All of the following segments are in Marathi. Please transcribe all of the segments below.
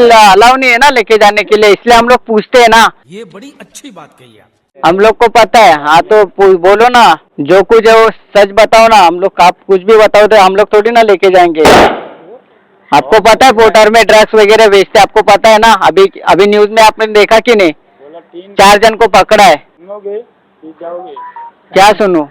अलाउ नहीं है ना लेके जाने के लिए, इसलिए हम लोग पूछते हैं ना। ये बड़ी अच्छी बात कही आप। हम लोग को पता है। हाँ तो बोलो ना, जो कुछ है वो सच बताओ ना। हम लोग आप कुछ भी बताओ तो हम लोग थोड़ी ना लेके जाएंगे। आपको पता है पोर्टर में ड्रग्स वगैरह बेचते, आपको पता है ना। अभी अभी न्यूज में आपने देखा कि नहीं, 4 जन को पकड़ा है। क्या सुनू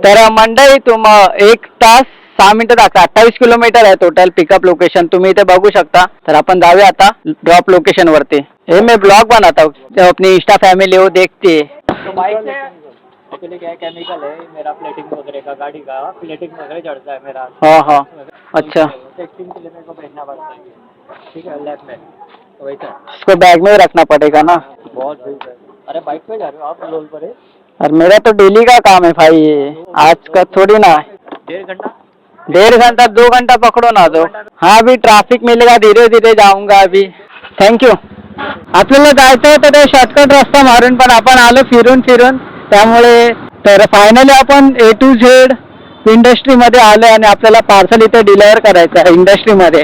तर मंडळी, तुम 1 तास 6 मिनिटं दाखवा, 28 किलोमीटर आहे टोटल पिकअप लोकेशन, तुम्ही इथे बघू शकता। तर आपण जाऊया आता ड्रॉप लोकेशन वरती। हे मैं ब्लॉग बनाता हूँ, अपनी इंस्टा फैमिली वो देखती है। तो बाइक से एक्चुअली क्या है, केमिकल है मेरा, प्लेटिंग वगैरह का, गाड़ी का प्लेटिंग वगैरह चढ़ता है मेरा। हाँ हाँ अच्छा, टेस्टिंग के लिए मेरे को भेजना पड़ता है, ठीक है, लैब में। तो वैसा इसको बैग में ही रखना पड़ेगा ना। बहुत भीड़ है। अरे बाइक पे जा रहे हो आप लोल पर है? और मेरा तो डेली का काम है भाई ये, आज का थोड़ी ना। 1.5 घंटा 1.5 घंटा 2 घंटा पकड़ो ना तो। हाँ अभी ट्रॅफिक मिलेगा, धीरे धीरे जाऊंगा अभी। थँक्यू। आपल्याला जायचं होतं ते शॉर्टकट रस्ता मारून, पण आपण आलो फिरून फिरून, त्यामुळे तर फायनली आपण A to Z इंडस्ट्रीमध्ये आलो आणि आपल्याला पार्सल इथे डिलिव्हर करायचं आहे इंडस्ट्रीमध्ये।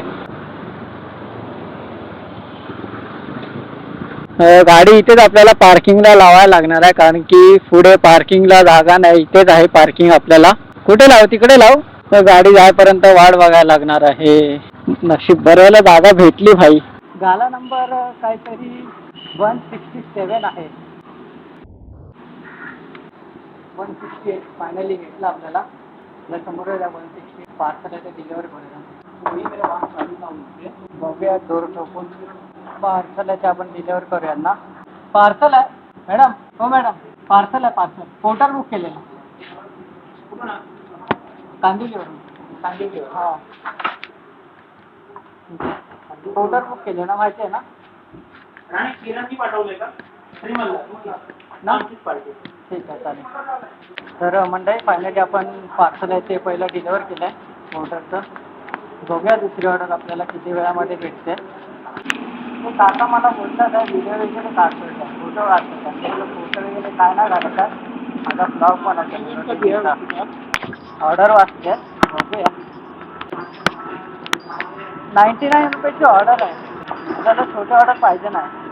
गाडी इथेच आपल्याला पार्किंगला लावायला लागणार आहे, कारण की पुढे पार्किंगला जागा नाही, इथेच आहे पार्किंग आपल्याला। कुठे लावू, तिकडे लावू, तर गाडी जायपर्यंत वाट बघायला लागणार आहे। नशीब बरं जागा भेटली भाई। गाला नंबर काहीतरी 167 आहे, 168 फायनली भेटला आपल्याला। समोर 160 पार्सल आहे ते डिलिव्हर करूया। बघूया डोर ठोकून पार्सल आहे ते आपण डिलिव्हर करूया ना। पार्सल आहे मॅडम, हो मॅडम पार्सल आहे, पार्सल पोर्टर बुक केलेलं कांदिवलीवरून। हां पोर्टर बुक केले ना, माहिती आहे ना? किराणी पाठवले का ना? ठीक आहे चालेल। तर मंडळी फायनली आपण पार्सल आहे ते पहिलं डिलिव्हर केलं आहे ऑर्डरचं। बघूया दुसरी ऑर्डर आपल्याला किती वेळामध्ये भेटते। तो काका मला बोलतात आहे व्हिडिओ वगैरे काढतो आहे, फोटो काढतो आहे, फोटो वगैरे काय नाही घालत आहे, माझा ब्लॉग पण आहे। ऑर्डर वाचते, बघूया। 99 रुपयाची ऑर्डर आहे, आपल्याला छोटी ऑर्डर पाहिजे नाही।